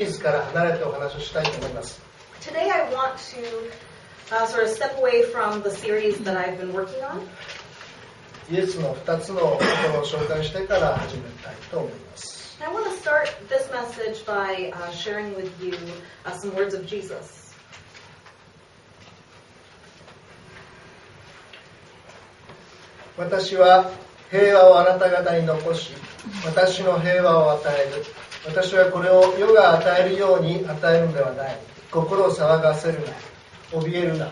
シリーズから離れてお話をしたいと思います。Today I want to sort of step away from the series that I've been working on. イエスの2つのことを紹介してから始めたいと思います。I want to start this message by sharing with you some words of Jesus. 私は平和をあなた方に残し、私の平和を与える。私はこれを世が与えるように与えるのではない。心を騒がせるな。怯えるな。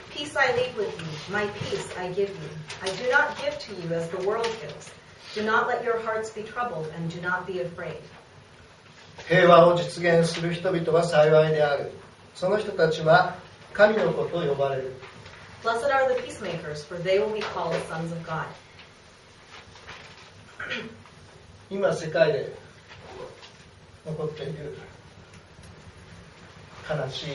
Peace I leave with you, my peace I give you. I do not give to you as the world gives. Do not let your hearts be troubled and do not be afraid. 平和を実現する人々は幸いである。その人たちは神の子と呼ばれる。Blessed are the peacemakers, for they will be called sons of God. 今世界で起こっている悲しい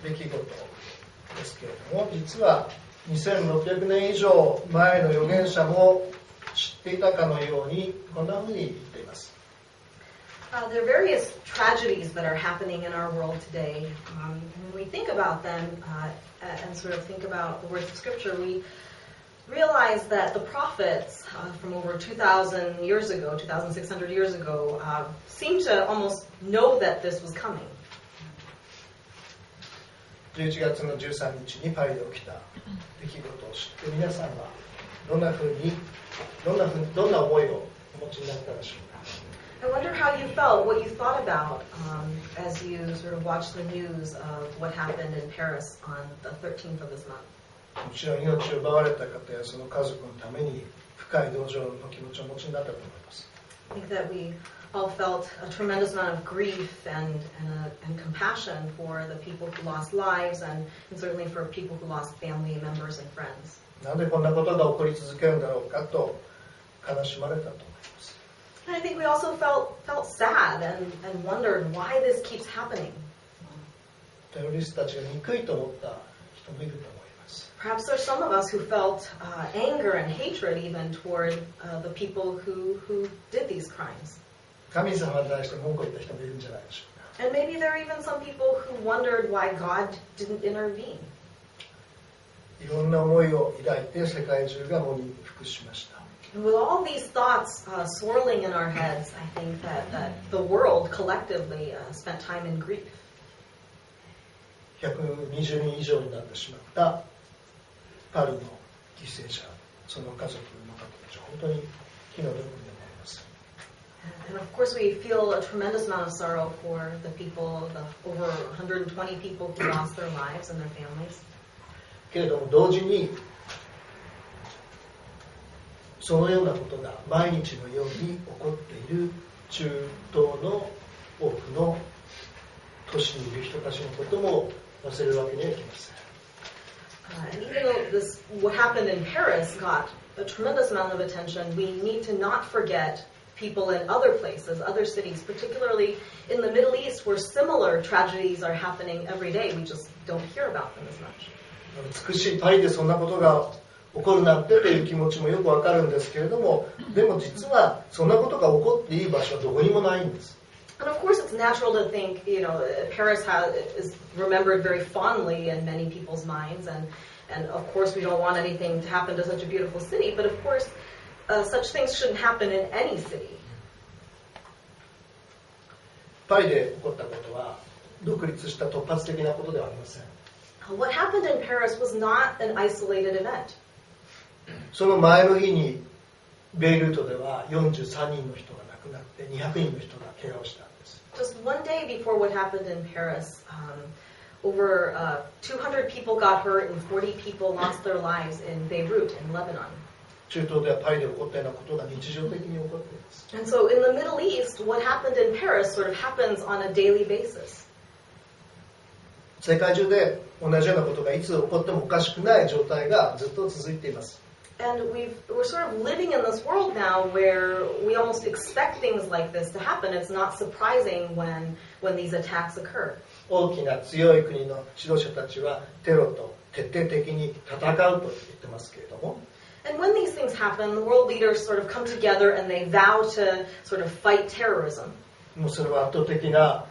出来事ですけれども、実は2600年以上前の預言者も知っていたかのようにこんなふうに言っています。There are various tragedies that are happening in our world today. When we think about them and sort of think about the words of Scripture, we realize that the prophets from over 2,000 years ago, 2,600 years ago, seem to almost know that this was coming. 11月の13日にパリで起きた出来事を知って皆さんはどんな思いをお持ちになったでしょうか。I wonder how you felt, what you thought about as you sort of watched the news of what happened in Paris on the 13th of this month. もちろん命を奪われた方やその家族のために深い同情の気持ちをお持ちになったと思います。I think that we all felt a tremendous amount of grief and compassion for the people who lost lives and certainly for people who lost family members and friends. なんでこんなことが起こり続けるんだろうかと悲しまれたと思います。And I think we also felt sad and wondered why this keeps happening. テロリストたちが憎いと思った人もいると思います。Perhaps there's some of us who felt anger and hatred even toward the people who did these crimes. 神様に対して文句を言った人もいるんじゃないでしょうか。And maybe there are even some people who wondered why God didn't intervene. いろんな思いを抱いて世界中が喪に服しました。And with all these thoughts swirling in our heads, I think that the world collectively spent time in grief. 120人以上になってしまったパリの犠牲者、その家族の方たちは本当に気の毒に思います。And of course we feel a tremendous amount of sorrow for the people, the over 120 people who lost their lives and their families. けれども同時にそのようなことが毎日のように起こっている中東の多くの都市にいる人たちのことも忘れるわけにはいきません。And even though what happened in Paris got a tremendous amount of attention, we need to not forget people in other places, other cities, particularly in the Middle East where similar tragedies are happening every day. We just don't hear about them as much. 美しいパリでそんなことが起こるなんてという気持ちもよくわかるんですけれども、でも実はそんなことが起こっていい場所はどこにもないんです。And of course it's natural to think, Paris is remembered very fondly in many people's minds, and of course we don't want anything to happen to such a beautiful city, but of course such things shouldn't happen in any city. パリで起こったことは独立した突発的なことではありません。What happened in Paris was not an isolated event. その前の日にベイルートでは43人の人が亡くなって200人の人が怪我をしたんです。Just one day before what happened in Paris, over 200 people got hurt and 40 people lost their lives in Beirut in Lebanon. 中東ではパリで起こったようなことが日常的に起こっています。And so in the Middle East, what happened in Paris sort of happens on a daily basis. 世界中で同じようなことがいつ起こってもおかしくない状態がずっと続いています。And we're sort of living in this world now where we almost expect things like this to happen. It's not surprising when these attacks occur. 大きな強い国の指導者たちはテロと徹底的に戦うと言ってますけれども。And when these things happen, the world leaders sort of come together and they vow to sort of fight terrorism. もうそれは圧倒的な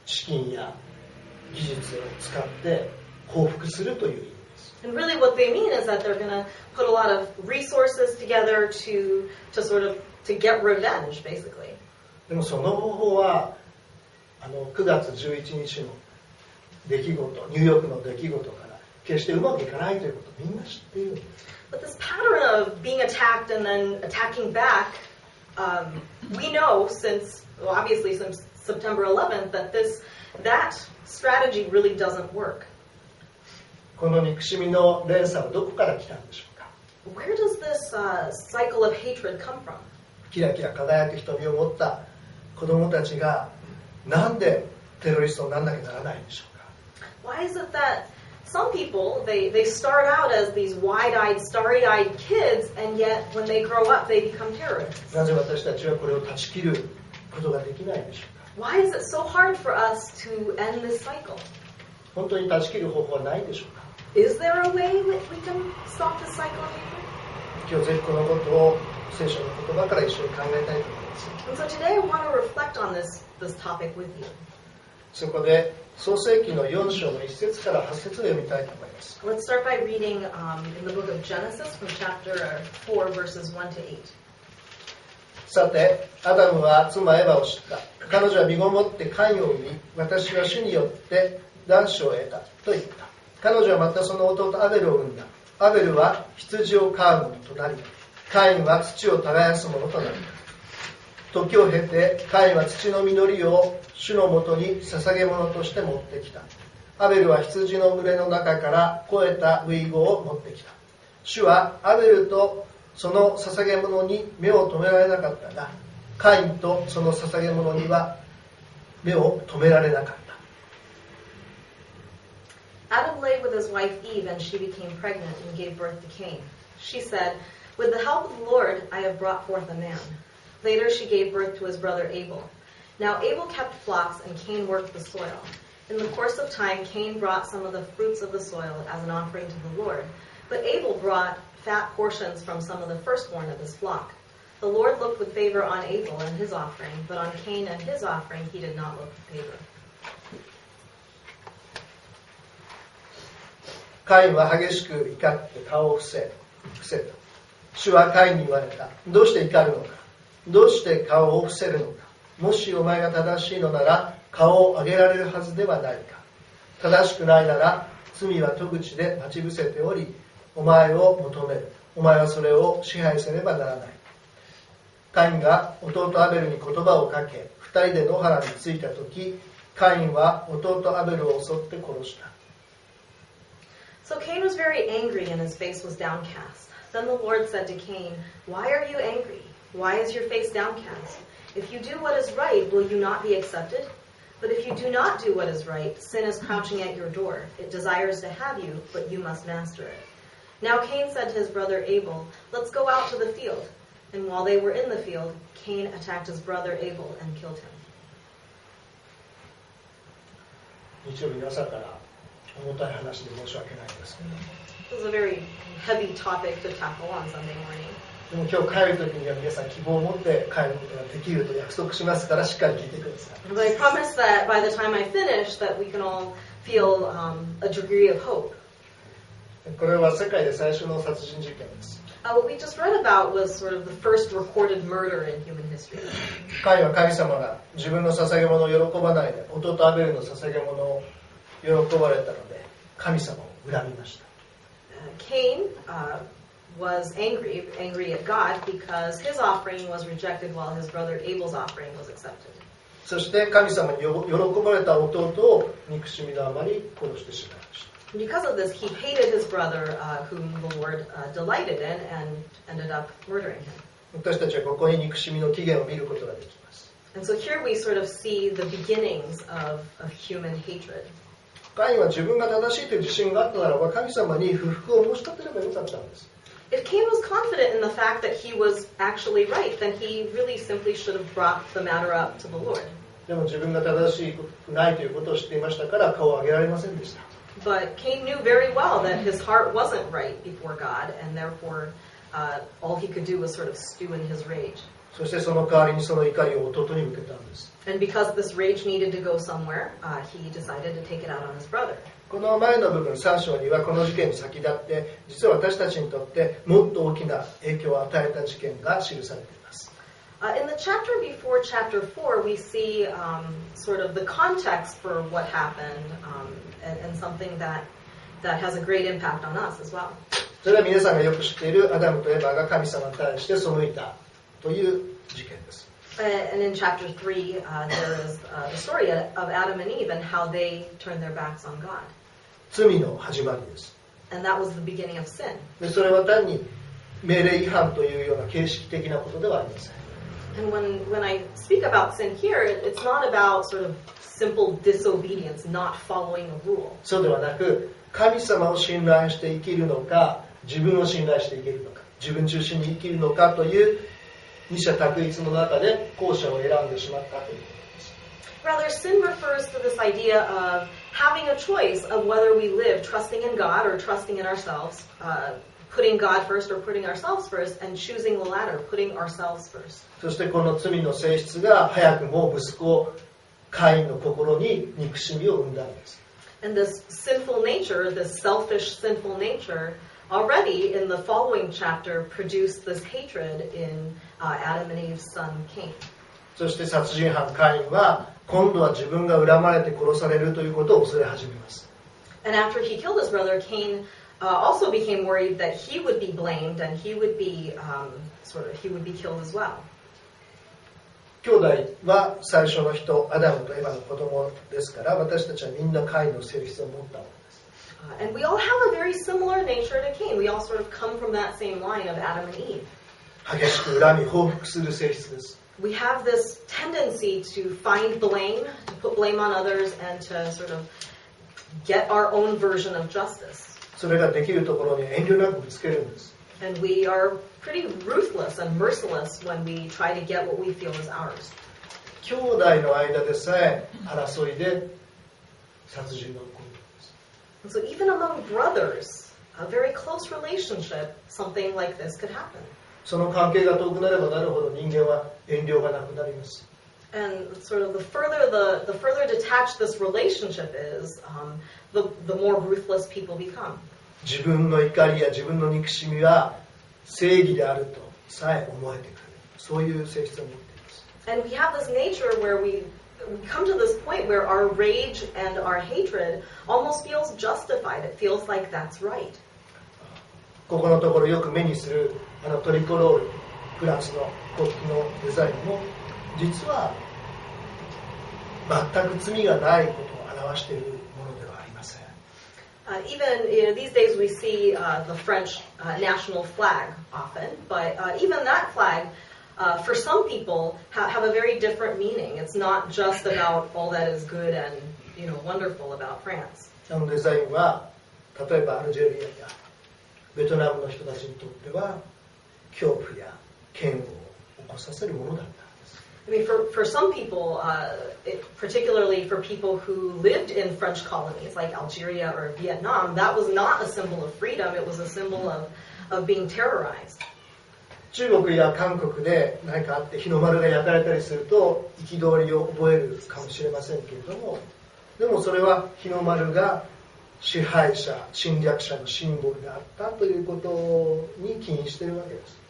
資金や技術を使って報復するという意味です。And really what they mean is that they're going to put a lot of resources together to get revenge, basically. でもその方法は9月11日の出来事、ニューヨークの出来事から決してうまくいかないということをみんな知っているんです。But this pattern of being attacked and then attacking back, we know obviously since September 11th, that strategy really doesn't work. この憎しみの連鎖はどこから来たんでしょうか。 Where does this cycle of hatred come from? キラキラ輝く瞳を持った子供たちがなんでテロリストにならなきゃならないんでしょうか。 Why is it that some people, they start out as these wide-eyed, starry-eyed kids, and yet when they grow up, they become terrorists? なぜ私たちはこれを断ち切ることができないんでしょうか。 Why is it so hard for us to end this cycle? 本当に断ち切る方法はないでしょうか。 Is there a way we can stop this cycle of hatred? 今日ぜひこのことを聖書の言葉から一緒に考えたいと思います。 And so today I want to reflect on this topic with you. そこで創世記の4章の1節から8節を読みたいと思います。 Let's start by reading in the book of Genesis from chapter 4, verses 1 to 8. さて、アダムは妻エバを知った。彼女は身ごもってカインを産み、私は主によって男子を得たと言った。彼女はまたその弟アベルを産んだ。アベルは羊を飼う者となり、カインは土を耕す者となった。時を経て、カインは土の実りを主のもとに捧げ物として持ってきた。アベルは羊の群れの中から肥えたウイゴを持ってきた。主はアベルとその捧げ物に目を留められなかったが、カインとその捧げ物には目を留められなかった。Adam lay with his wife Eve, and she became pregnant and gave birth to Cain. She said, "With the help of the Lord, I have brought forth a man." Later she gave birth to his brother Abel. Now Abel kept flocks, and Cain worked the soil. In the course of time, Cain brought some of the fruits of the soil as an offering to the Lord. But Abel brought fat portions from some of the firstborn of his flock. The Lord looked with favor on Abel and his offering, but on Cain and his offering he did not look with favor. カインは激しく怒って顔を伏せた。主はカインに言われた。どうして怒るのか。どうして顔を伏せるのか。もしお前が正しいのなら顔を上げられるはずではないか。正しくないなら罪は戸口で待ち伏せており、お前を求める。お前はそれを支配せねばならない。カインが弟アベルに言葉をかけ、二人で野原に着いたとき、カインは弟アベルを襲って殺した。So Cain was very angry and his face was downcast. Then the Lord said to Cain, "Why are you angry? Why is your face downcast? If you do what is right, will you not be accepted? But if you do not do what is right, sin is crouching at your door. It desires to have you, but you must master it." Now Cain said to his brother Abel, "Let's go out to the field." And while they were in the field, Cain attacked his brother Abel and killed him. 日曜日の朝から重たい話で申し訳ないですけど、 This is a very heavy topic to tackle on Sunday morning. でも今日帰るときには皆さん希望を持って帰ることができると約束しますからしっかり聞いてください。 But I promise that by the time I finish, that we can all feel a degree of hope. これは世界で最初の殺人事件です。What we just read about was sort of the first recorded murder in human history. カインは神様が自分の捧げ物を喜ばないで弟アベルの捧げ物を喜ばれたので神様を恨みました。Cain was angry at God because his offering was rejected while his brother Abel's offering was accepted. そして神様に喜ばれた弟を憎しみのあまり殺してしまいました。Because of this, he hated his brother, whom the Lord delighted in, and ended up murdering him. 私たちはここに憎しみの起源を見ることができます。 And so here we sort of see the beginnings of human hatred. カインは自分が正しいという自信があったならば神様に不服を申し立てればよかったんです。 If Cain was confident in the fact that he was actually right, then he really simply should have brought the matter up to the Lord. でも自分が正しくないということを知っていましたから顔を上げられませんでした。 But Cain knew very well that his heart wasn't right before God, and therefore all he could do was sort of stew in his rage. そしてその代わりにその怒りを弟に向けたんです。And because this rage needed to go somewhere, he decided to take it out on his brother. この前の部分3章にはこの事件に先立って実は私たちにとってもっと大きな影響を与えた事件が記されています。In the chapter before chapter 4, we see sort of the context for what happened and something that has a great impact on us as well. それは皆さんがよく知っているアダムとエバが神様に対して背いたという事件です。And in chapter 3, there is the story of Adam and Eve and how they turned their backs on God. 罪の始まりです。And that was the beginning of sin. でそれは単に命令違反というような形式的なことではありません。And when I speak about sin here, it's not about sort of simple disobedience, not following a rule. そうではなく、神様を信頼して生きるのか、自分を信頼して生きるのか、自分中心に生きるのかという二者択一の中で後者を選んでしまったということです。Rather, sin refers to this idea of having a choice of whether we live trusting in God or trusting in ourselves, putting God first or putting ourselves first, and choosing the latter, putting ourselves first. そしてこの罪の性質が早くも息子カインの心に憎しみを生んだんです。And this sinful nature, this selfish sinful nature, already in the following chapter produced this hatred in Adam and Eve's son Cain. そして殺人犯カインは今度は自分が恨まれて殺されるということを恐れ始めます。And after he killed his brother, Cain also became worried that he would be blamed and he would be killed as well. 兄弟は最初の人、アダムとエバの子供ですから、私たちはみんなカインの性質を持ったわけです。And we all have a very similar nature to Cain. We all sort of come from that same line of Adam and Eve. 激しく恨み報復する性質です。We have this tendency to find blame, to put blame on others, and to sort of get our own version of justice. それができるところに遠慮なくぶつけるんです。And we are pretty ruthless and merciless when we try to get what we feel is ours. 兄弟の間でさえ争いで殺人が起こるんです。And so even among brothers, a very close relationship, something like this could happen. その関係が遠くなればなるほど人間は遠慮がなくなります。And sort of the further detached this relationship is, the more ruthless people become. 自分の怒りや自分の憎しみは正義であるとさえ思えてくる。そういう性質を持っています。And we have this nature where we come to this point where our rage and our hatred almost feels justified. It feels like that's right. ここのところよく目にするトリコロール、フランスの国旗のデザインも実は全く罪がないことを表しているものではありません。Even these days we see the French national flag often, but even that flag, for some people, have a very different meaning. It's not just about all that is good and wonderful about France. デザインは例えばアルジェリアやベトナムの人たちにとっては恐怖や嫌悪を起こさせるものだったんです。I mean, for some people, particularly for people who lived in French colonies like Algeria or Vietnam, that was not a symbol of freedom. It was a symbol of being terrorized. 中国や韓国で何かあって日の丸が焼かれたりすると憤りを覚えるかもしれませんけれども、でもそれは日の丸が支配者、侵略者のシンボルであったということに起因しているわけです。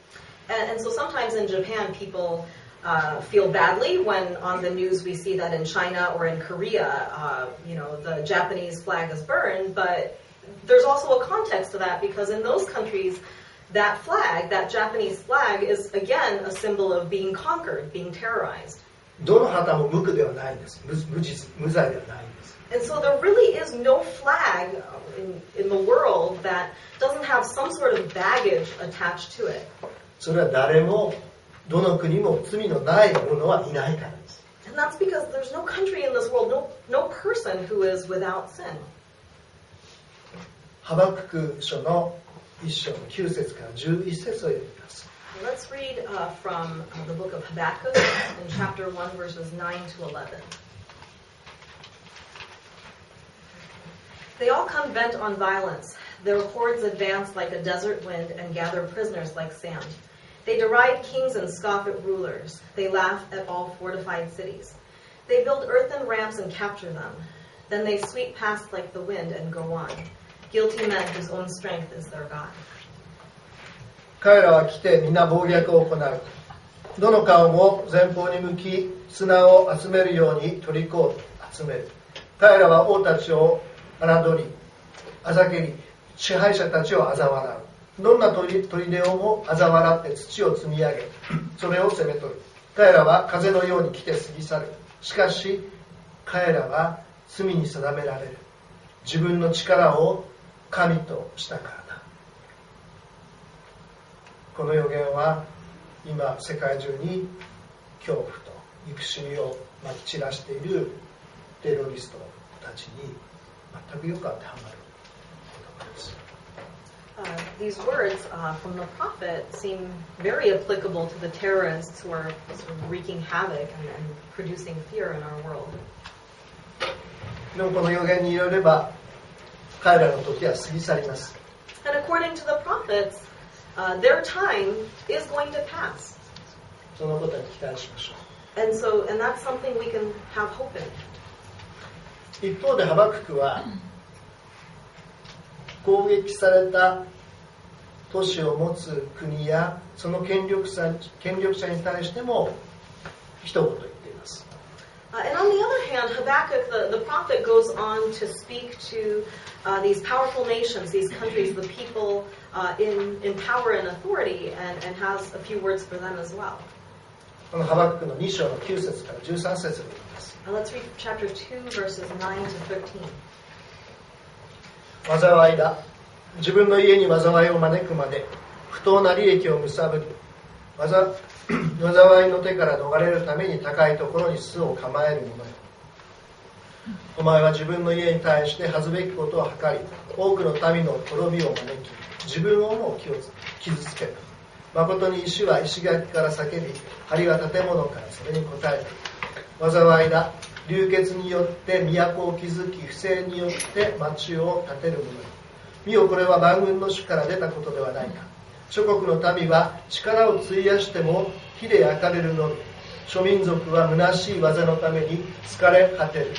And so sometimes in Japan, people feel badly when on the news we see that in China or in Korea, the Japanese flag is burned. But there's also a context to that because in those countries, that flag, that Japanese flag, is again a symbol of being conquered, being terrorized. どの旗も無垢ではないんです。無罪ではないんです。And so there really is no flag in the world that doesn't have some sort of baggage attached to it. それは誰もどの国も罪のない者はいないからです。And that's because there's no country in this world, no person who is without sin. ハバクク書の1章の9節から11節を読みます。Let's read from the book of Habakkuk in chapter 1, verses 9 to 11. They all come bent on violence. Their hordes advance like a desert wind and gather prisoners like sand. They deride kings and scoff at rulers. They laugh at all fortified cities. They build earthen ramps and capture them. Then they sweep past like the wind and go on. Guilty men whose own strength is their God. 彼らは来て皆暴虐を行う。どの顔も前方に向き、砂を集めるように虜を集める。彼らは王たちを侮り、あざけり、支配者たちを嘲笑う。どんな砦をも嘲笑って土を積み上げ、それを攻め取る。彼らは風のように来て過ぎ去る。しかし彼らは罪に定められる。自分の力を神としたからだ。この予言は今世界中に恐怖と憎しみをまき散らしているテロリストたちに全くよく当てはまる言葉です。These words from the prophet seem very applicable to the terrorists who are sort of wreaking havoc and producing fear in our world. でもこの予言によれば彼らの時は過ぎ去ります。And according to the prophets, their time is going to pass. そのことに期待しましょう。And that's something we can have hope in. 一方でハバククは攻撃された都市を持つ国やその権力者に対しても一言言っています。And on the other hand, Habakkuk, the prophet, goes on to speak to these powerful nations, these countries, the people in power and authority, and has a few words for them as well. このハバククの2章の9節から13節で言います。Let's read chapter 2, verses 9 to 13. 災いだ。自分の家に災いを招くまで不当な利益を貪り、災いの手から逃れるために高いところに巣を構える者よ。お前は自分の家に対して恥ずべきことを図り、多くの民の滅びを招き、自分をも傷つける。誠に石は石垣から叫び、梁は建物からそれに応える。災いだ。流血によって都を築き、不正によって町を建てる者よ。見よ、これは万軍の主から出たことではないか。諸国の民は力を費やしても火で焼かれるのみ。諸民族は虚しい技のために疲れ果てる。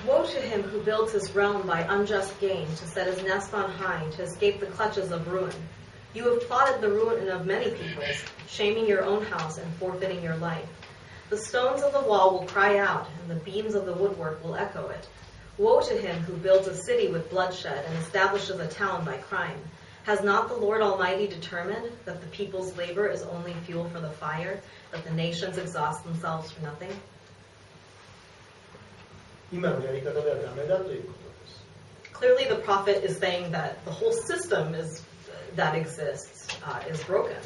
Woe to him who builds his realm by unjust gain, to set his nest on high, to escape the clutches of ruin. You have plotted the ruin of many peoples, shaming your own house and forfeiting your life. The stones of the wall will cry out, and the beams of the woodwork will echo it. Woe to him who builds a city with bloodshed and establishes a town by crime. Has not the Lord Almighty determined that the people's labor is only fuel for the fire, that the nations exhaust themselves for nothing? 今のやり方ではダメだということです。Clearly the prophet is saying that the whole system that exists is broken.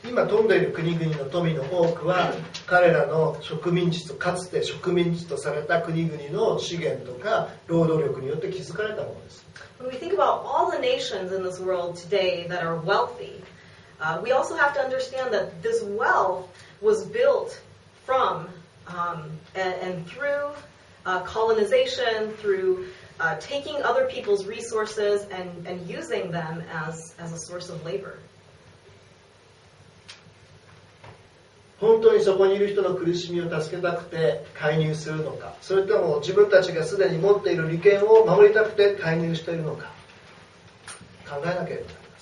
今富んでいる国々の富の多くは彼らの植民地とかつて植民地とされた国々の資源とか労働力によって築かれたものです。When we think about all the nations in this world today that are wealthy, we also have to understand that this wealth was built from and through colonization, through taking other people's resources and using them as a source of labor. 本当にそこにいる人の苦しみを助けたくて介入するのか、それとも自分たちがすでに持っている利権を守りたくて介入しているのか、考えなければなりま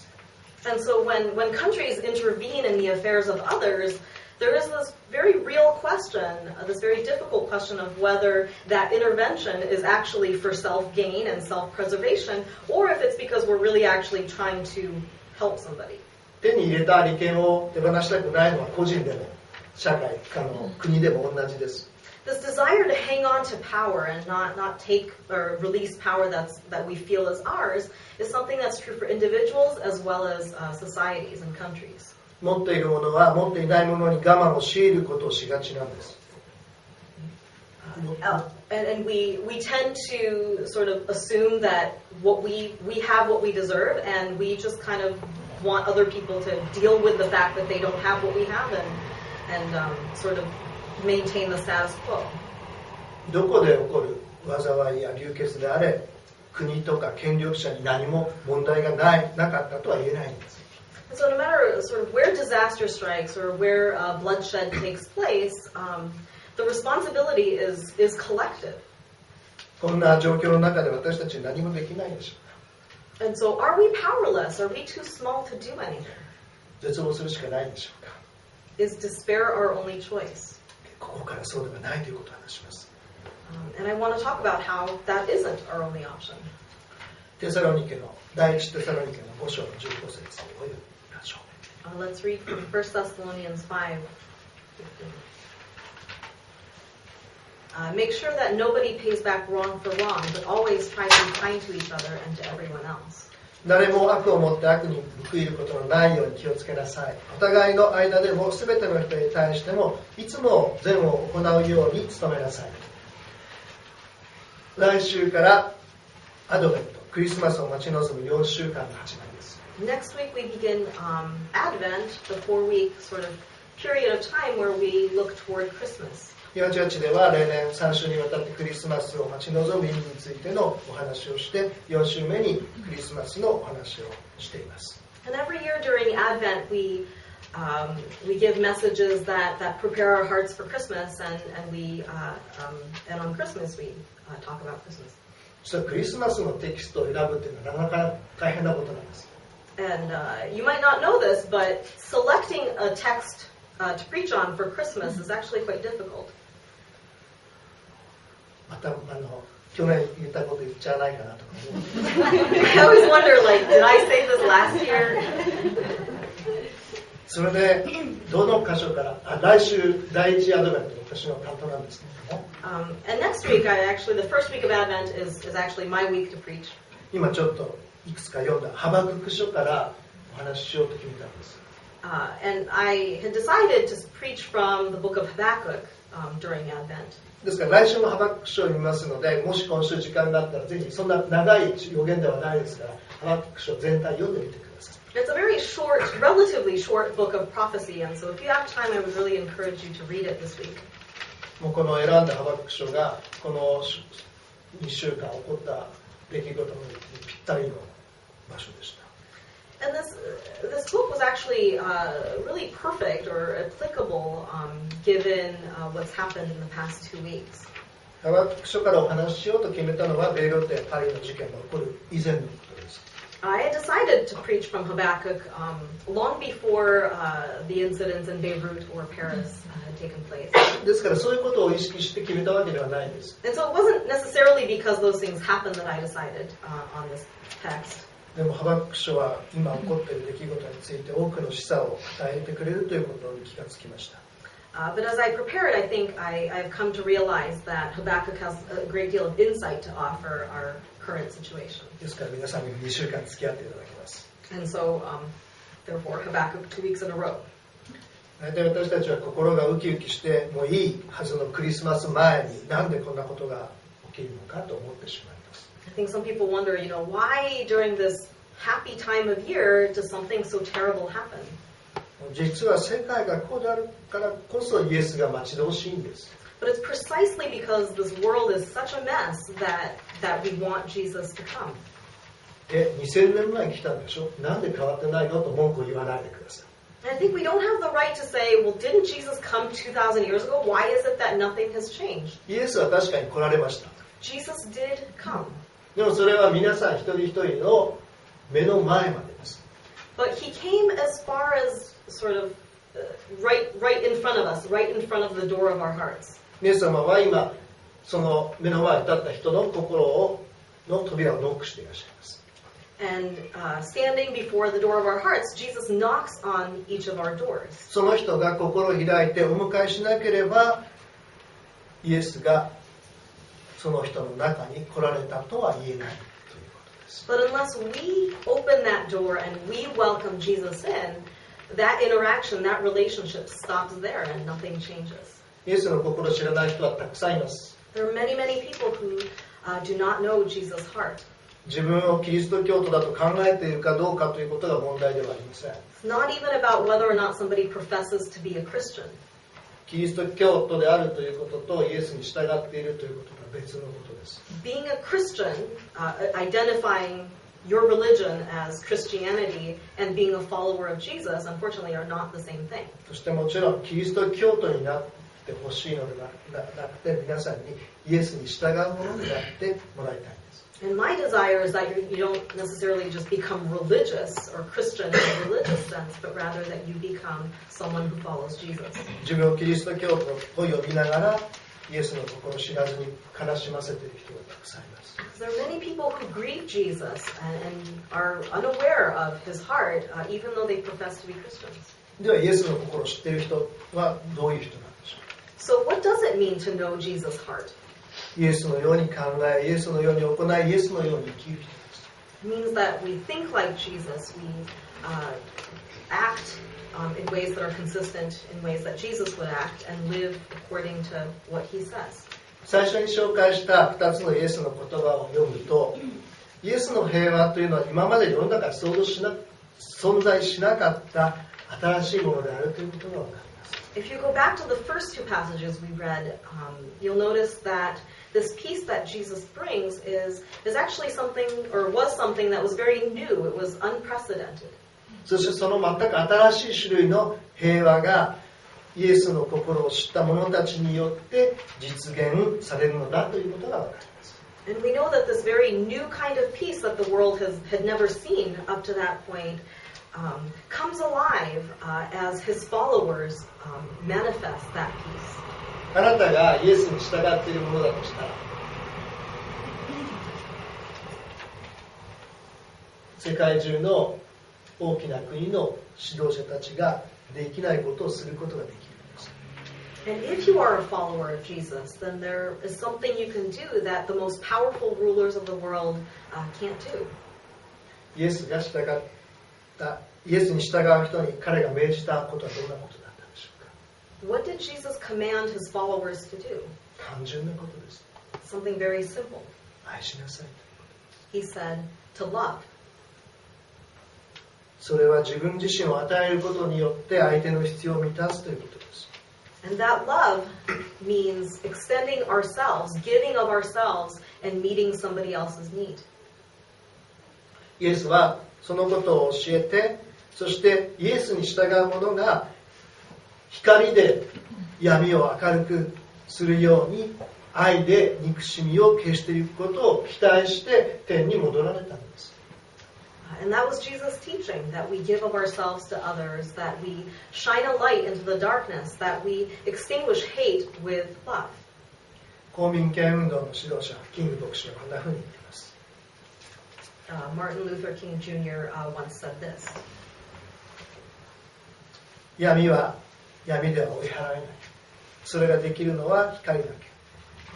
せん。 And so when countries intervene in the affairs of others, there is this very real question, this very difficult question of whether that intervention is actually for self-gain and self-preservation, or if it's because we're really actually trying to help somebody. 手に入れた利権を手放したくないのは個人でも社会、国でも同じです。This desire to hang on to power and not take or release power that we feel is ours is something that's true for individuals as well as societies and countries. 持っているものは持っていないものに我慢を強いることをしがちなんです。And we tend to sort of assume that we have what we deserve, and we just kind of want other people to deal with the fact that they don't have what we have and sort of maintain the status quo. どこで起こる災いや流血であれ、国とか権力者に何も問題がなかったとは言えないんです。So no matter sort of where disaster strikes or where bloodshed takes place, the responsibility is collective. こんな状況の中で私たちに何もできないでしょうか。 And so are we powerless? Are we too small to do anything? 絶望するしかないでしょうか。 Is despair our only choice? ここからそうではないということを話します。And I want to talk about how that isn't our only option. テサロニケの第一テサロニケの5章の15節を読みましょう。 Let's read from 1 Thessalonians 5. Make sure that nobody pays back wrong for wrong, but always try to be kind to each other and to everyone else. 誰も悪をもって悪に報いることのないように気をつけなさい。お互いの間でも全ての人に対してもいつも善を行うように努めなさい。来週からアドベント、クリスマスを待ち望む4週間の始まりです。Next week we begin Advent, the 4-week sort of period of time where we look toward Christmas. ユアチャーチでは例年3週にわたってクリスマスを待ち望む意味についてのお話をして4週目にクリスマスのお話をしています。 And every year during Advent we give messages that prepare our hearts for Christmas, and on Christmas we talk about Christmas. 実はクリスマスのテキストを選ぶっていうのはなかなか大変なことなんです。 And you might not know this, but selecting a text to preach on for Christmas is actually quite difficult. また去年言ったこと言っちゃわないかなとか思う。 I always wonder, like, did I say this last year? それでどの箇所から来週第一アドベントの私の担当なんですけれども、 And next week, the first week of Advent is actually my week to preach. 今ちょっといくつか読んだハバクク書からお話ししようと決めたんです。 And I had decided to preach from the book of Habakkuk during Advent. ですから来週のハバクク書を読みますので、もし今週時間があったらぜひそんな長い予言ではないですからハバクク書全体読んでみてください。 It's a very short, relatively short book of prophecy, and so if you have time, I would really encourage you to read it this week. もうこの選んだハバクク書がこの2週間起こった出来事にぴったりの場所でした。 And this book was actually really perfect or applicable given what's happened in the past 2 weeks. ハバクク書からお話ししようと決めたのはベイロテパリの事件が起こる以前のことです。 I had decided to preach from Habakkuk long before the incidents in Beirut or Paris had taken place. ですからそういうことを意識して決めたわけではないです。 And so it wasn't necessarily because those things happened that I decided on this text. でもハバクク書は今起こっている出来事について多くの示唆を与えてくれるということに気がつきました。 But as I prepared, I think I've come to realize that Habakkuk has a great deal of insight to offer our current situation. ですから皆さんに2週間付き合っていただきます。 And so, therefore, Habakkuk 2 weeks in a row. 大体私たちは心がウキウキしてもういいはずのクリスマス前になんでこんなことが起きるのかと思ってしまいます。 I think some people wonder, why during this happy time of year does something so terrible happen? 実は世界がこうであるからこそイエスが待ち遠しいんです。 But it's precisely because this world is such a mess that we want Jesus to come. 2000年前に来たんでしょ、なんで変わってないのと文句を言わないでください。 And I think we don't have the right to say, well, didn't Jesus come 2,000 years ago? Why is it that nothing has changed? イエスは確かに来られました。 Jesus did come. でもそれは皆さん一人一人の目の前までです。 But he came as far as sort of right in front of us, right in front of the door of our hearts. イエス様は今その目の前に立った人の心の扉をノックしていらっしゃいます。 And standing before the door of our hearts, Jesus knocks on each of our doors. その人が心を開いてお迎えしなければイエスがその人の中に来られたとは言えないということです。 But unless we open that door and we welcome Jesus in, that interaction, that relationship stops there and nothing changes. イエスの心を知らない人はたくさんいます。 There are many, many people who do not know Jesus' heart. 自分をキリスト教徒だと考えているかどうかということが問題ではありません。 It's not even about whether or not somebody professes to be a Christian. キリスト教徒であるということとイエスに従っているということが別のことです。 Being a Christian, identifying your religion as Christianity and being a follower of Jesus, unfortunately, are not the same thing. そしてもちろんキリスト教徒になってほしいのではなくて、皆さんにイエスに従うものになってもらいたいんです。And my desire is that you don't necessarily just become religious or Christian in a religious sense, but rather that you become someone who follows Jesus. 自分をキリスト教徒と呼びながらイエスの心を知らずに悲しませている人がたくさんいます。There are many people who grieve Jesus and are unaware of his heart, even though they profess to be Christians. ではイエスの心を知っている人はどういう人なんでしょうか。 So what does it mean to know Jesus' heart? イエスのように考え、イエスのように行い、イエスのように生きる人です。It means that we think like Jesus, we act in ways that are consistent, in ways that Jesus would act, and live according to what he says. 最初に紹介した2つのイエスの言葉を読むと、イエスの平和というのは今まで世の中に存在しなかった新しいものであるということが分かります。If you go back to the first two passages we read, you'll notice that this peace that Jesus brings is actually something, or was something that was very new. It was unprecedented. そしてその全く新しい種類の平和がイエスの心を知った者たちによって実現されるのだということが分かります。And we know that this very new kind of peace that the world had never seen up to that point comes alive as his followers manifest that peace. あなたがイエスに従っているものだとしたら、世界中の大きな国の指導者たちができないことをすることができるんです。And if you are a follower of Jesus, then there is something you can do that the most powerful rulers of the world can't do. イエスに従う人に彼が命じたことはどんなことだったでしょうか。 What did Jesus command his followers to do? 単純なことです。 Something very simple. 愛しなさい。 He said to love. それは自分自身を与えることによって相手の必要を満たすということです。And that love means extending ourselves, giving of ourselves, and meeting somebody else's need. イエスはそのことを教えて、そしてイエスに従う者が光で闇を明るくするように愛で憎しみを消していくことを期待して天に戻られたのです。And that was Jesus' teaching, that we give of ourselves to others, that we shine a light into the darkness, that we extinguish hate with love. 公民権運動の指導者、キング牧師はこんなふうに言っています。Martin Luther King Jr. Once said this. 闇は闇では追い払えない。それができるのは光だけ。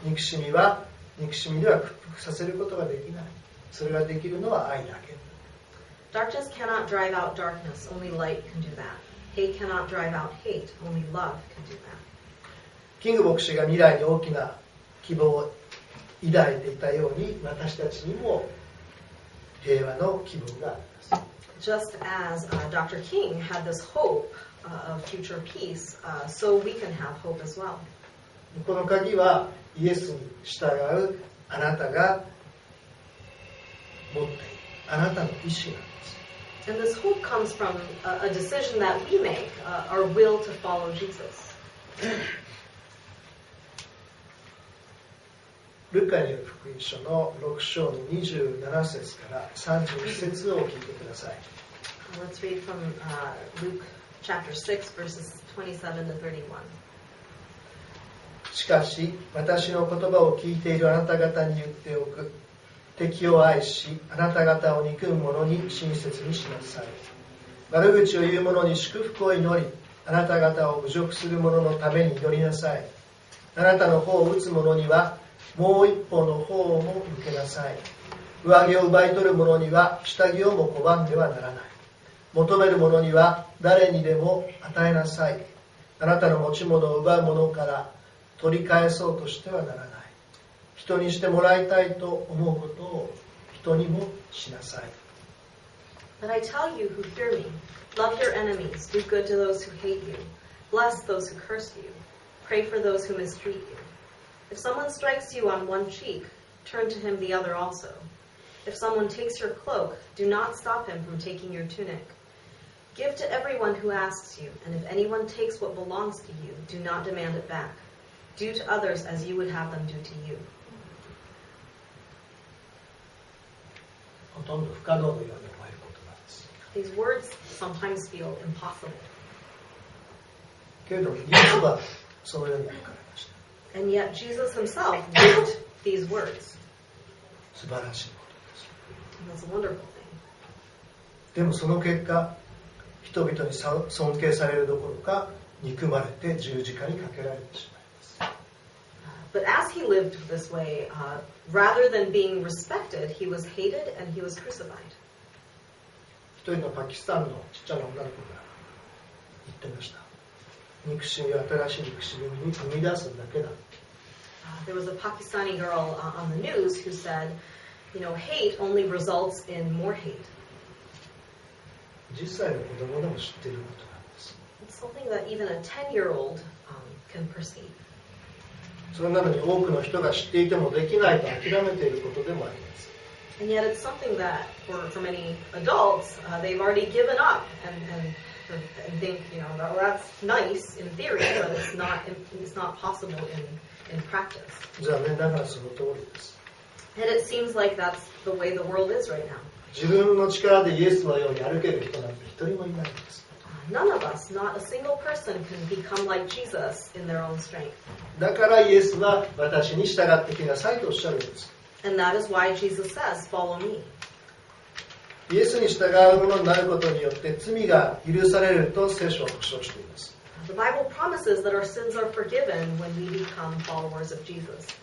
憎しみは憎しみでは屈服させることができない。それができるのは愛だけ。Darkness cannot drive out darkness, only light can do that. Hate cannot drive out hate, only love can do that. キング牧師が未来に大きな希望を抱いていたように、私たちにも平和の希望があります。Just as Dr. King had this hope of future peace, so we can have hope as well. この鍵はイエスに従うあなたが持っているあなたの意思なんです。And this hope comes from a decision that we make, our will to follow Jesus. ルカによる福音書の6章の27節から31節を聞いてください。Let's read from Luke chapter 6, verses 27 to 31. しかし、私の言葉を聞いているあなた方に言っておく。敵を愛し、あなた方を憎む者に親切にしなさい。悪口を言う者に祝福を祈り、あなた方を侮辱する者のために祈りなさい。あなたの方を打つ者には、もう一方の方をも向けなさい。上着を奪い取る者には、下着をも拒んではならない。求める者には、誰にでも与えなさい。あなたの持ち物を奪う者から取り返そうとしてはならない。人にしてもらいたいと思うことを人にもしなさい。But I tell you who hear me, love your enemies, do good to those who hate you, bless those who curse you, pray for those who mistreat you. If someone strikes you on one cheek, turn to him the other also. If someone takes your cloak, do not stop him from taking your tunic. Give to everyone who asks you, and if anyone takes what belongs to you, do not demand it back. Do to others as you would have them do to you. ほとんど不可能のように思えることなんです。These words sometimes feel impossible. けれどもイエスはそのように歩かれました。 And yet Jesus himself lived these words. 素晴らしいことです。 And that's a wonderful thing. でもその結果、人々に尊敬されるどころか憎まれて十字架にかけられてしまいます。 But as he lived this way, rather than being respected, he was hated and he was crucified. 一人のパキスタンのちっちゃな女の子が言ってました。憎しみは新しい憎しみに生み出すだけだ。There was a Pakistani girl on the news who said, hate only results in more hate. 10歳の子供でも知っていることなんです。 It's something that even a 10-year-old can perceive. それなのに多くの人が知っていてもできないと諦めていることでもあります。 And yet it's something that for many adults, they've already given up and think, that's nice in theory, but it's not possible in practice. 残念ながらその通りです。 And it seems like that's the way the world is right now. 自分の力でイエスのように歩ける人なんて一人もいないんです。 None of us, not a single person, can become like Jesus in their own strength. だからイエスは私に従ってきなさいとおっしゃるんです。 And that is why Jesus says, follow me. イエスに従うものになることによって罪が許されると聖書は保証しています。 The Bible promises that our sins are forgiven when we become followers of Jesus.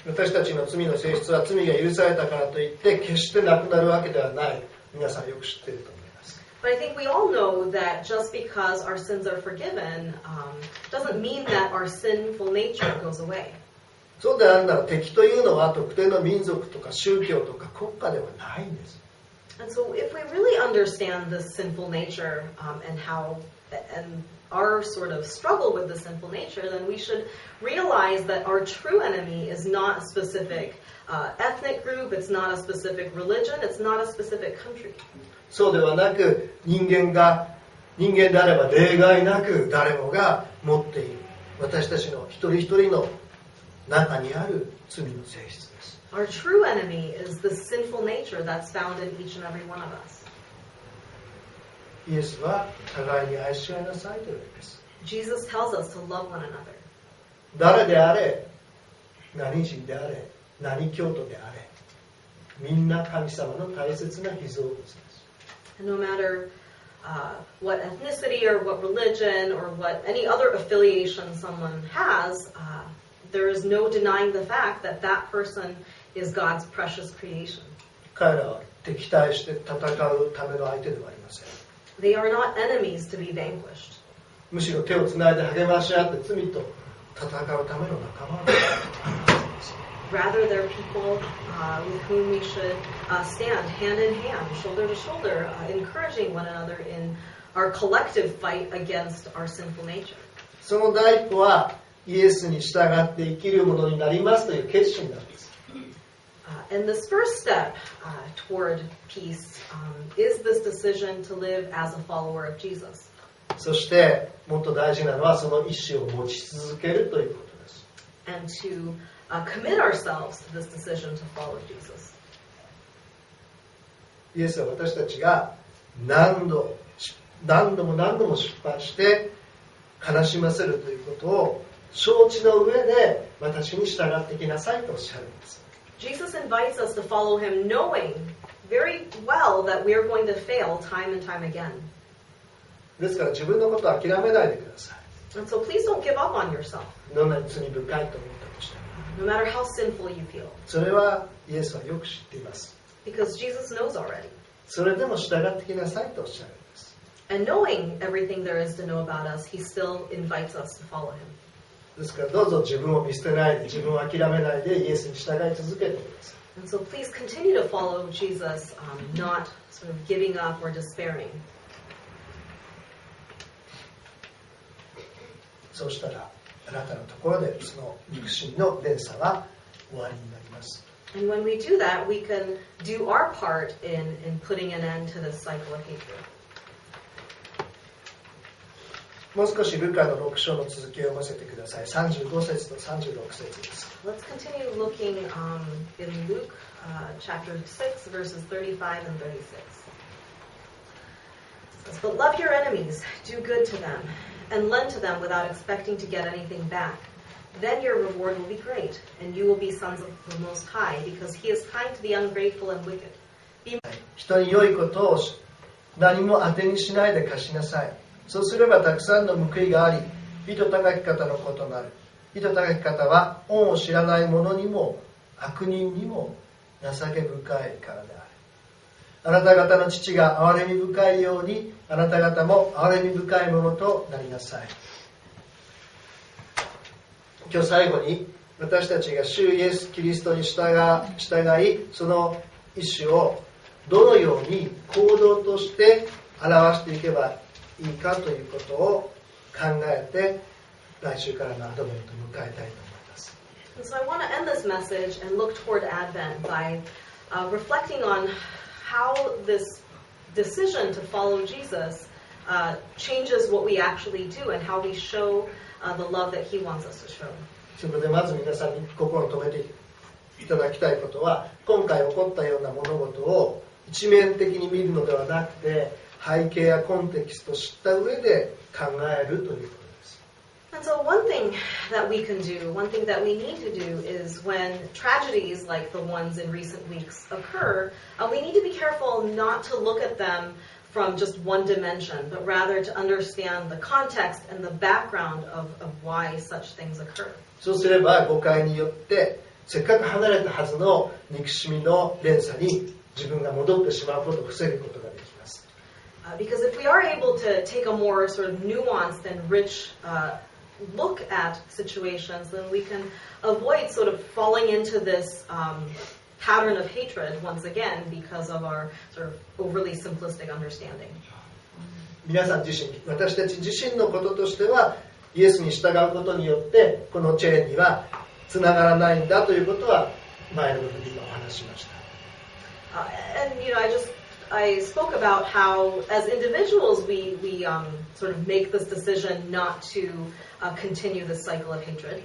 私たちの罪の性質は罪が許されたからといって決してなくなるわけではない。皆さんよく知っていると思います。 But I think we all know that just because our sins are forgiven doesn't mean that our sinful nature goes away. そうであるなら敵というのは特定の民族とか宗教とか国家ではないんです。 And so if we really understand this sinful nature and our sort of struggle with the sinful nature, then we should realize that our true enemy is not a specific ethnic group, it's not a specific religion, it's not a specific country. そうではなく人間であれば例外なく誰もが持っている私たちの一人一人の中にある罪の性質です。 Our true enemy is the sinful nature that's found in each and every one of us. イエスは互いに愛し合いなさいと言うんです。 Jesus tells us to love one another. 誰であれ、何人であれ、何教徒であれ、みんな神様の大切な被造物です。 And no matter what ethnicity or what religion or what any other affiliation someone has, there is no denying the fact that that person is God's precious creation. 彼らは敵対して戦うための相手ではありません。 They are not enemies to be vanquished. むしろ手をつないで励まし合って罪と戦うための仲間です。 Rather, they're people with whom we should stand hand in hand, shoulder to shoulder, encouraging one another in our collective fight against our sinful nature. その第一歩はイエスに従って生きるものになりますという決心なんです。 And this first step toward peace is this decision to live as a follower of Jesus. そしてもっと大事なのはその意志を持ち続けるということです。 And to commit ourselves to this decision to follow Jesus. イエスは私たちが何度も失敗して悲しませるということを承知の上で私に従ってきなさいとおっしゃるんです。 Jesus invites us to follow him knowing very well that we are going to fail time and time again. ですから自分のことを諦めないでください。 And so please don't give up on yourself, どんなに罪深いと思ったとしても。 no matter how sinful you feel, それはイエスはよく知っています。 because Jesus knows already. それでも従ってきなさいとおっしゃるんです。 And knowing everything there is to know about us, he still invites us to follow him. ですからどうぞ自分を見捨てないで自分を諦めないでイエスに従い続けてください。 And so please continue to follow Jesus, not sort of giving up or despairing. そうしたらあなたのところでその憎しみの連鎖は終わりになります。And when we do that, we can do our part in putting an end to this cycle of hatred. もう少しルカの6章の続きを読ませてください。35節と36節です。Let's continue looking in Luke chapter 6, verses 35 and 36. It says, "But love your enemies, do good to them, and lend to them without expecting to get anything back. Then your reward will be great, and you will be sons of the Most High, because He is kind to the ungrateful and wicked." 人に良いことを何も当てにしないで貸しなさい。そうすればたくさんの報いがあり、意図高き方のことなる。意図高き方は恩を知らない者にも悪人にも情け深いからである。あなた方の父が憐れみ深いように、あなた方も憐れみ深いものとなりなさい。今日最後に私たちが主イエス・キリストに従い、その意志をどのように行動として表していけばいいかということを考えて、来週からのアドベントを迎えたいと思います。And so I want to end this message and look toward Advent by reflecting on how this decision to follow Jesus changes what we actually do and how we show the love that He wants us to show. そこでまず皆さんに心を留めていただきたいことは、今回起こったような物事を一面的に見るのではなくて、背景やコンテキストを知った上で考えるということです。And so one thing that we can do, one thing that we need to do is when tragedies like the ones in recent weeks occur, we need to be careful not to look at them from just one dimension, but rather to understand the context and the background of why such things occur. そうすれば誤解によってせっかく離れたはずの憎しみの連鎖に自分が戻ってしまうことを防ぐことができます。Because if we are able to take a more sort of nuanced and rich look at situations, then we can avoid sort of falling into this pattern of hatred once again because of our sort of overly simplistic understanding. 皆さん自身、私たち自身のこととしては、イエスに従うことによってこのチェーンにはつながらないんだということは前の部分で今お話ししました。And you know, I spoke about how, as individuals, we sort of make this decision not to continue this cycle of hatred.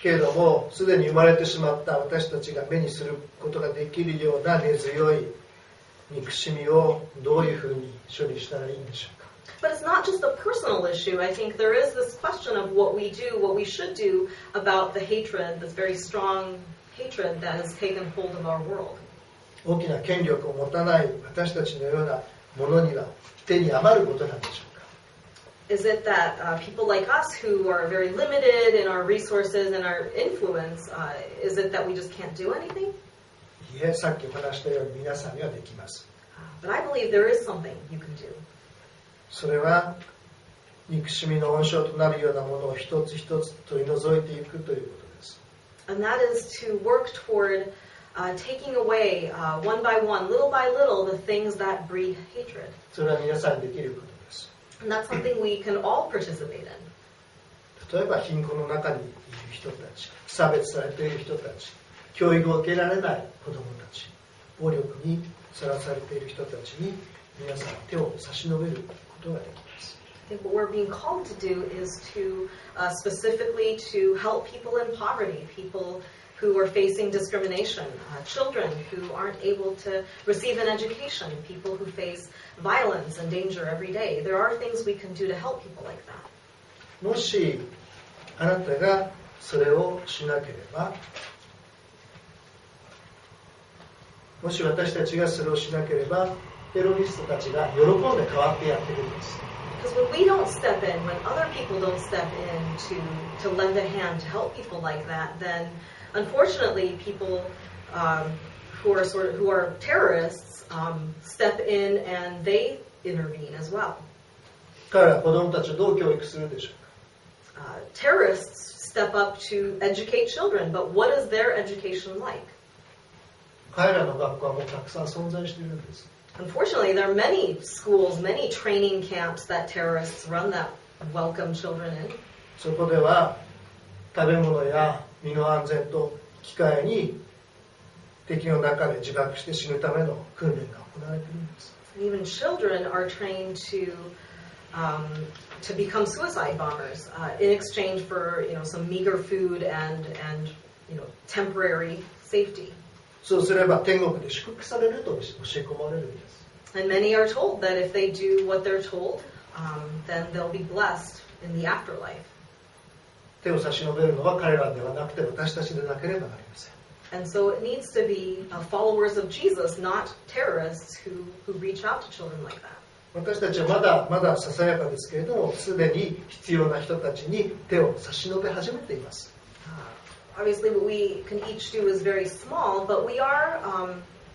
けれども、すでに生まれてしまった私たちが目にすることができるような根強い憎しみをどういうふうに処理したらいいんでしょうか。But it's not just a personal issue. I think there is this question of what we do, what we should do about the hatred, this very strong hatred that has taken hold of our world. 大きな権力を持たない私たちのようなものには手に余ることなんでしょうか。Is it that people like us who are very limited in our resources and our influence, is it that we just can't do anything? いえ、さっきお話したように皆さんにはできます。But I believe there is something you can do. それは憎しみの温床となるようなものを一つ一つ取り除いていくということです。And that is to work toward taking away one by one, little by little, the things that breed hatred. それは皆さんにできることです。And that's something we can all participate in. 例えば貧困の中にいる人たち、差別されている人たち、教育を受けられない子どもたち、暴力にさらされている人たちに皆さん手を差し伸べることができます。I think what we're being called to do is to specifically to help people in poverty, people who are facing discrimination, children who aren't able to receive an education, people who face violence and danger every day. There are things we can do to help people like that. もしあなたがそれをしなければ、もし私たちがそれをしなければ、テロリストたちが喜んで代わってやってくるんです。Because when we don't step in, when other people don't step in to lend a hand to help people like that, then unfortunately people who are terrorists step in and they intervene as well. 彼ら子供たちをどう教育するでしょうか。Terrorists step up to educate children, but what is their education like? 彼らの学校はもうたくさん存在しているんです。Unfortunately, there are many schools, many training camps that terrorists run that welcome children in. そこでは食べ物や身の安全と引き換えに敵の中で自爆して死ぬための訓練が行われているんです。Even children are trained to become suicide bombers in exchange for some meager food and temporary safety. そうすれば天国で祝福されると教え込まれるんです。And many are told that if they do what they're told, then they'll be blessed in the afterlife. 手を差し伸べるのは彼らではなくて私たちでなければなりません。And so it needs to be followers of Jesus, not terrorists who reach out to children like that. 私たちはまだささやかですけれども、すでに必要な人たちに手を差し伸べ始めています。Obviously, what we can each do is very small, but we are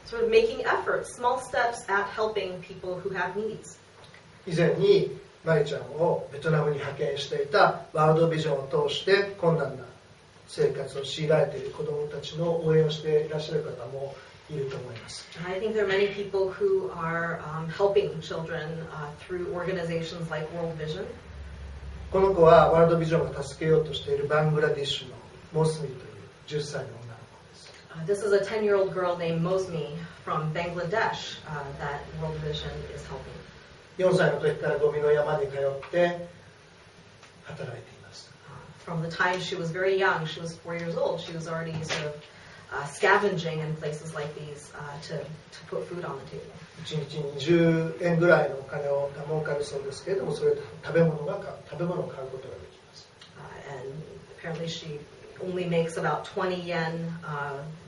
sort of making efforts, small steps at helping people who have needs. 以前にマリちゃんをベトナムに派遣していたワールドビジョンを通して困難な生活を強いられている子どもたちの応援をしていらっしゃる方もいると思います。I think there are many people who are helping children through organizations like World Vision. この子はワールドビジョンが助けようとしているバングラディッシュのモスミという10歳の女の子です。This is a 10-year-old girl named Mosmi from Bangladesh that World Vision is helping. 4歳の時からゴミの山に通って働いています。From the time she was very young, she was 4 years old, she was already sort of scavenging in places like these to put food on the table. 1日に20円ぐらいのお金が儲かるそうですけれども、それで食べ物を買うことができます。And apparently she only makes about 20 yen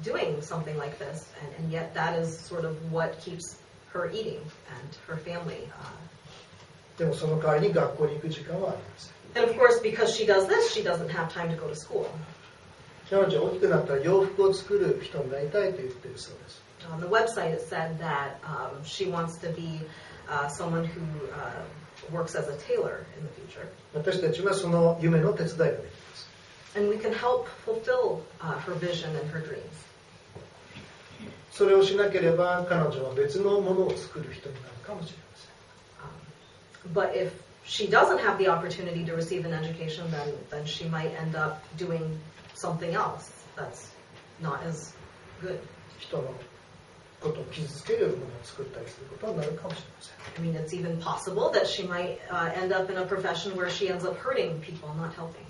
doing something like this, and yet that is sort of what keeps her eating and her family. でもその代わりに学校に行く時間はありません。And of course, because she does this, she doesn't have time to go to school. 彼女は大きくなったら洋服を作る人になりたいと言っているそうです。On the website it said that she wants to be someone who works as a tailor in the future. 私たちはその夢の手伝いができます。And we can help fulfill her vision and her dreams. それをしなければ彼女は別のものを作る人になるかもしれません。But if she doesn't have the opportunity to receive an education, then she might end up doing something else that's not as good. 人のことを傷つけるものを作ったりすることになるかもしれません。I mean, it's even possible that she might end up in a profession where she ends up hurting people, not helping.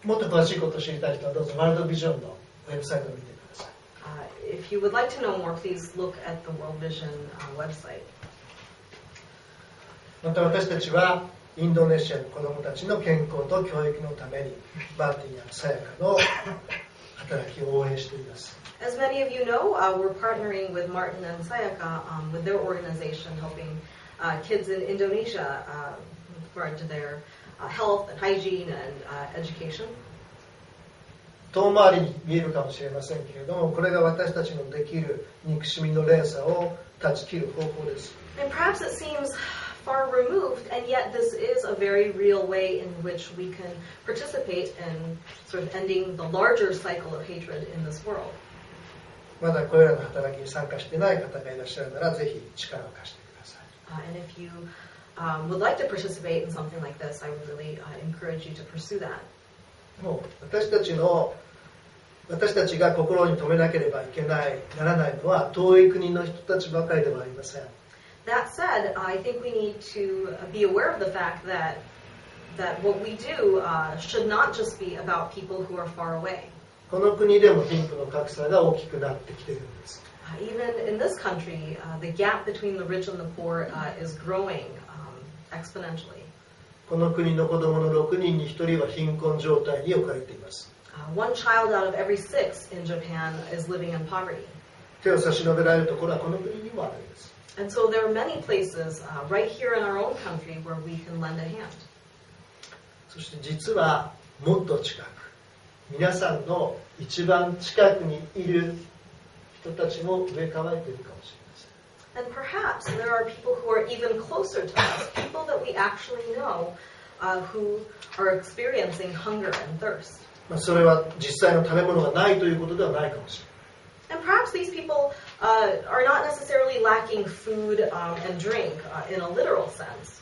もっと詳しいことを知りたい人はどうぞワールドビジョンのウェブサイトを見てください。If you would like to know more, please look at the World Vision website. また私たちはインドネシアの子どもたちの健康と教育のためにバーティンやサヤカの働きを応援しています。As many of you know, we're partnering with Martin and Sayaka with their organization helping kids in Indonesia with regard to their health and hygiene and education. 遠回りに見えるかもしれませんけれども、これが私たちのできる憎しみの連鎖を断ち切る方法です。And perhaps it seems far removed, and yet this is a very real way in which we can participate in sort of ending the larger cycle of hatred in this world. まだこれらの働きに参加していない方がいらっしゃるなら、ぜひ力を貸してください。And if you would like to participate in something like this, I would really encourage you to pursue that. もう私たちが心に留めなければいけないならないのは遠い国の人たちばかりではありません。That said, I think we need to be aware of the fact that what we do should not just be about people who are far away. この国でも貧富の格差が大きくなってきているんです。Even in this country, the gap between the rich and the poor is growing exponentially. この国の子供の6人に1人は貧困状態に置かれています。One child out of every 6 in Japan is living in poverty. 手を差し伸べられるところはこの国にもあるんです。And so there are many places right here in our own country where we can lend a hand. そして実はもっと近く、皆さんの一番近くにいる人たちも植え替えているかもしれません。 And perhaps there are people who are even closer to us, people that we actually know who are experiencing hunger and thirst. それは実際の食べ物がないということではないかもしれない。And perhaps these people are not necessarily lacking food and drink in a literal sense.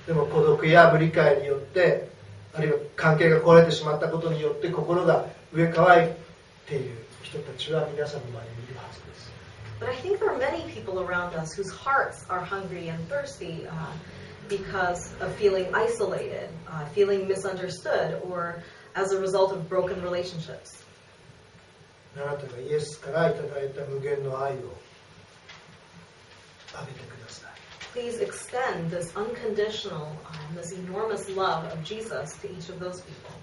でも孤独や無理解によって、あるいは関係が壊れてしまったことによって心が植え替えている人たちは皆さんの前にいるはずです。But I think there are many people around us whose hearts are hungry and thirsty because of feeling isolated, feeling misunderstood, or as a result of broken relationships. あなたがイエスからいただいた無限の愛をあげてください。Please extend this unconditional, this enormous love of Jesus to each of those people.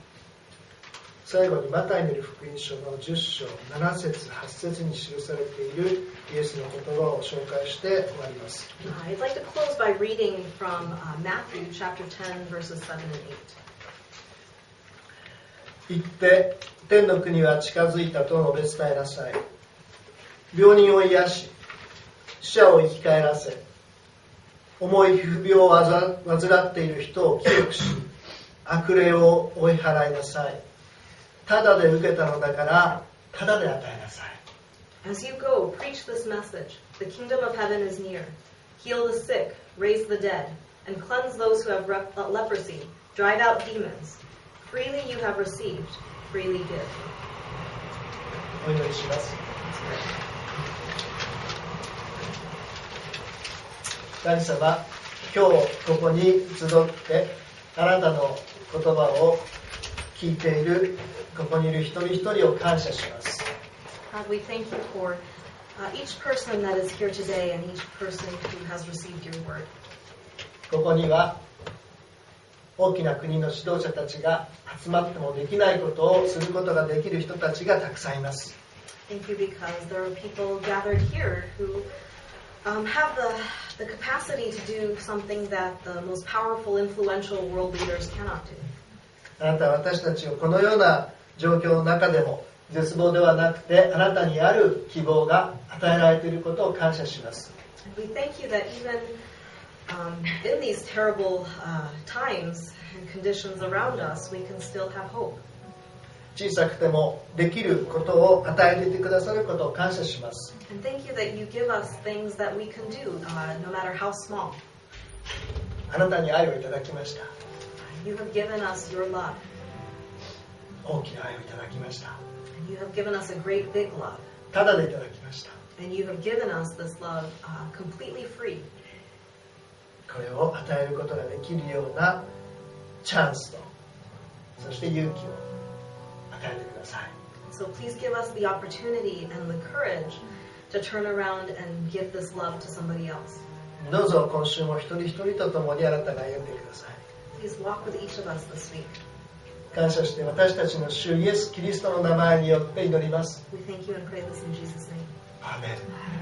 最後にマタイによる福音書の10章7節8節に記されているイエスの言葉を紹介して終わります。I'd like to close by reading from Matthew chapter 10 verses 7 and 8. 行って天の国は近づいたと述べ伝えなさい。病人を癒し、死者を生き返らせ、重い皮膚病を患っている人を清くし、悪霊を追い払いなさい。ただで受けたのだからただで与えなさい。 As you go, preach this message. The kingdom of heaven is near. Heal the sick, raise the dead, and cleanse those who have leprosy, drive out demons. Freely you have received, freely give. お祈りします。神様、今日ここに集ってあなたの言葉を聞いているここにいる一人一人を感謝します。God, we thank you for each person that is here today and each person who has received your word. ここには大きな国の指導者たちが集まってもできないことをすることができる人たちがたくさんいます。Thank you because there are people gathered here who have the capacity to do something that the most powerful, influential world leaders cannot do. あなたは私たちをこのような状況の中でも絶望ではなくてあなたにある希望が与えられていることを感謝します。We thank you that even in these terrible times and conditions around us, we can still have hope. 小さくてもできることを与えていてくださることを感謝します。And thank you that you give us things that we can do, no matter how small. あなたに愛をいただきました。You have given us your love. 大きな愛をいただきました。And you have given us a great big love. ただでいただきました。And you have given us this love completely free. これを与えることができるようなチャンスと、そして勇気を与えてください。So please give us the opportunity and the courage to turn around and give this love to somebody else. どうぞ今週も一人一人と共にあなたが歩んでください。Please walk with each of us this week. 感謝して私たちの主イエス・キリストの名前によって祈ります。We thank you and pray this in Jesus' name. アーメン。